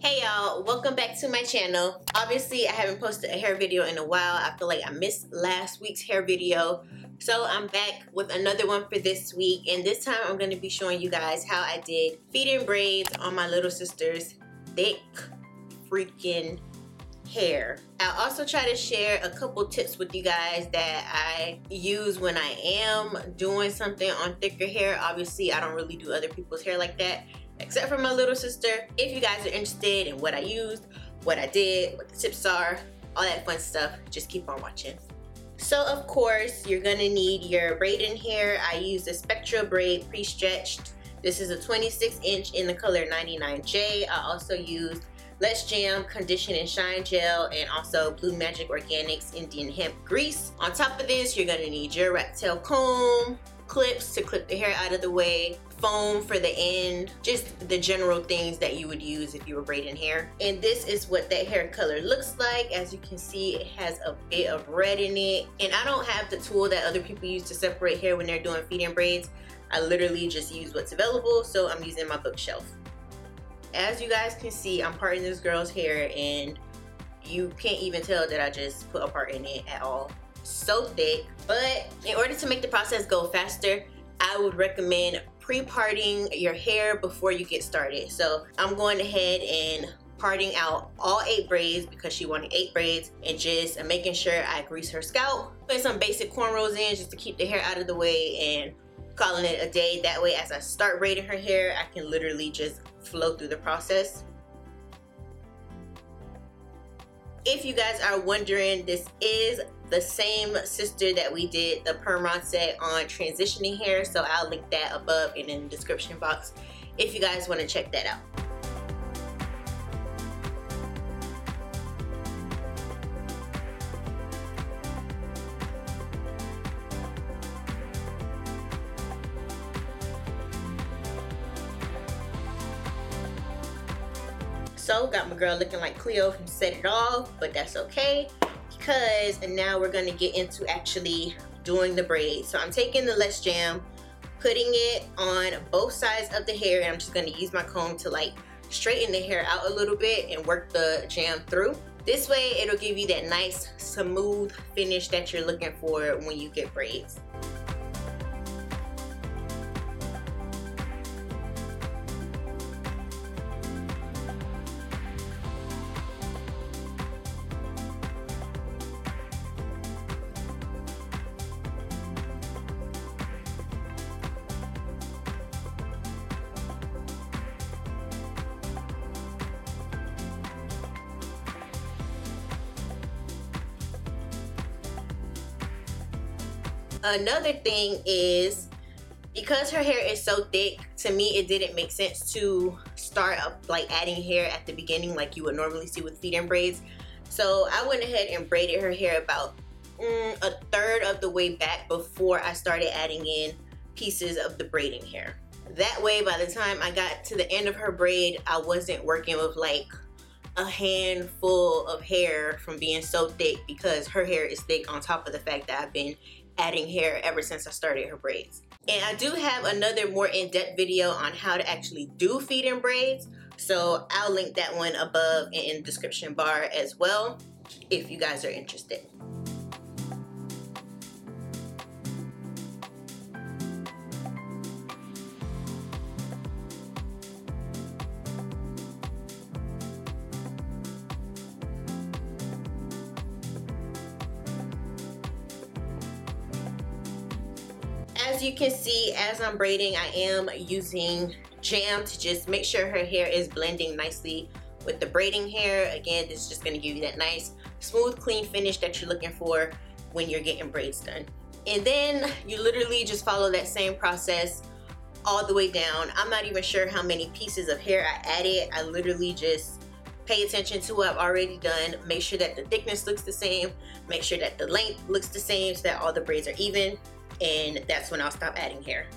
Hey y'all, welcome back to my channel. Obviously, I haven't posted a hair video in a while. I feel like I missed last week's hair video. So I'm back with another one for this week. And this time I'm going to be showing you guys how I did feed-in braids on my little sister's thick freaking hair. I'll also try to share a couple tips with you guys that I use when I am doing something on thicker hair. Obviously, I don't really do other people's hair like that, except for my little sister. If you guys are interested in what I used, what I did, what the tips are, all that fun stuff, just keep on watching. So of course, you're gonna need your braiding hair. I used a Spectral Braid pre-stretched. This is a 26-inch in the color 99J. I also used Let's Jam Condition and Shine Gel and also Blue Magic Organics Indian Hemp Grease. On top of this, you're gonna need your rat tail comb, clips to clip the hair out of the way, foam for the end, just the general things that you would use if you were braiding hair. And this is what that hair color looks like. As you can see, it has a bit of red in it. And I don't have the tool that other people use to separate hair when they're doing feed-in braids. I literally just use what's available, so I'm using my bookshelf. As you guys can see, I'm parting this girl's hair and you can't even tell that I just put a part in it at all. So thick. But in order to make the process go faster, I would recommend pre-parting your hair before you get started. So I'm going ahead and parting out all 8 braids because she wanted 8 braids, and just making sure I grease her scalp, put some basic cornrows in just to keep the hair out of the way, and calling it a day. That way as I start braiding her hair, I can literally just flow through the process. If you guys are wondering, this is the same sister that we did the perm on set on transitioning hair, so I'll link that above and in the description box if you guys want to check that out. So got my girl looking like Cleo from Set It Off, but that's okay because now we're gonna get into actually doing the braids. So I'm taking the Let's Jam, putting it on both sides of the hair, and I'm just gonna use my comb to like straighten the hair out a little bit and work the jam through. This way it'll give you that nice smooth finish that you're looking for when you get braids. Another thing is, because her hair is so thick, to me it didn't make sense to start up like adding hair at the beginning like you would normally see with feed-in braids. So I went ahead and braided her hair about a third of the way back before I started adding in pieces of the braiding hair. That way by the time I got to the end of her braid, I wasn't working with like a handful of hair from being so thick, because her hair is thick on top of the fact that I've been adding hair ever since I started her braids. And I do have another more in-depth video on how to actually do feed-in braids, so I'll link that one above and in the description bar as well if you guys are interested. As you can see, as I'm braiding, I am using jam to just make sure her hair is blending nicely with the braiding hair. Again, this is just going to give you that nice, smooth, clean finish that you're looking for when you're getting braids done. And then you literally just follow that same process all the way down. I'm not even sure how many pieces of hair I added. I literally just pay attention to what I've already done, make sure that the thickness looks the same, make sure that the length looks the same so that all the braids are even, and that's when I'll stop adding hair.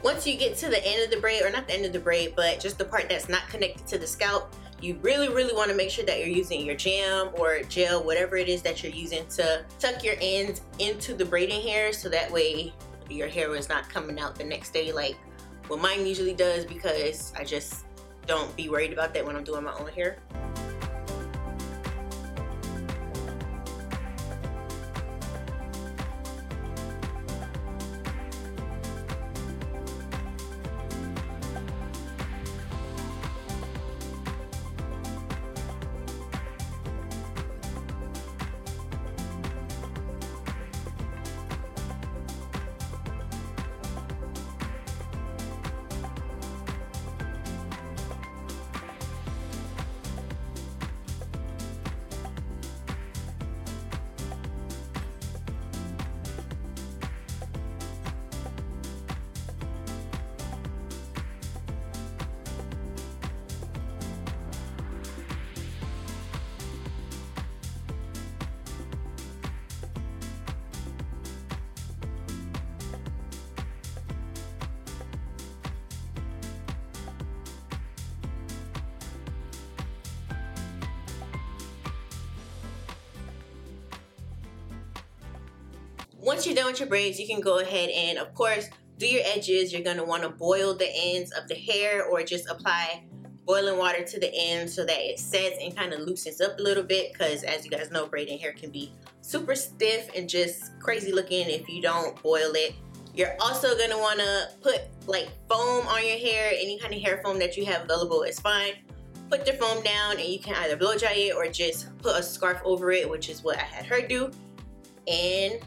Once you get to the end of the braid, or not the end of the braid, but just the part that's not connected to the scalp, you really want to make sure that you're using your jam or gel, whatever it is that you're using, to tuck your ends into the braiding hair, so that way your hair is not coming out the next day like what mine usually does, because I just don't be worried about that when I'm doing my own hair. Once you're done with your braids, you can go ahead and, of course, do your edges. You're going to want to boil the ends of the hair, or just apply boiling water to the end so that it sets and kind of loosens up a little bit, because as you guys know, braiding hair can be super stiff and just crazy looking if you don't boil it. You're also going to want to put like foam on your hair. Any kind of hair foam that you have available is fine. Put the foam down, and you can either blow dry it or just put a scarf over it, which is what I had her do, and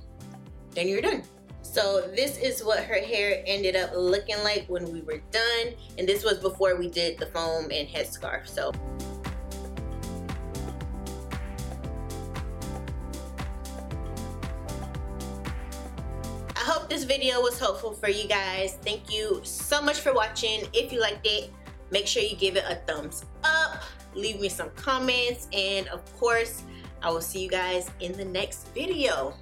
then you're done. So this is what her hair ended up looking like when we were done, and this was before we did the foam and headscarf. So I hope this video was helpful for you guys. Thank you so much for watching. If you liked it, make sure you give it a thumbs up, leave me some comments, and of course I will see you guys in the next video.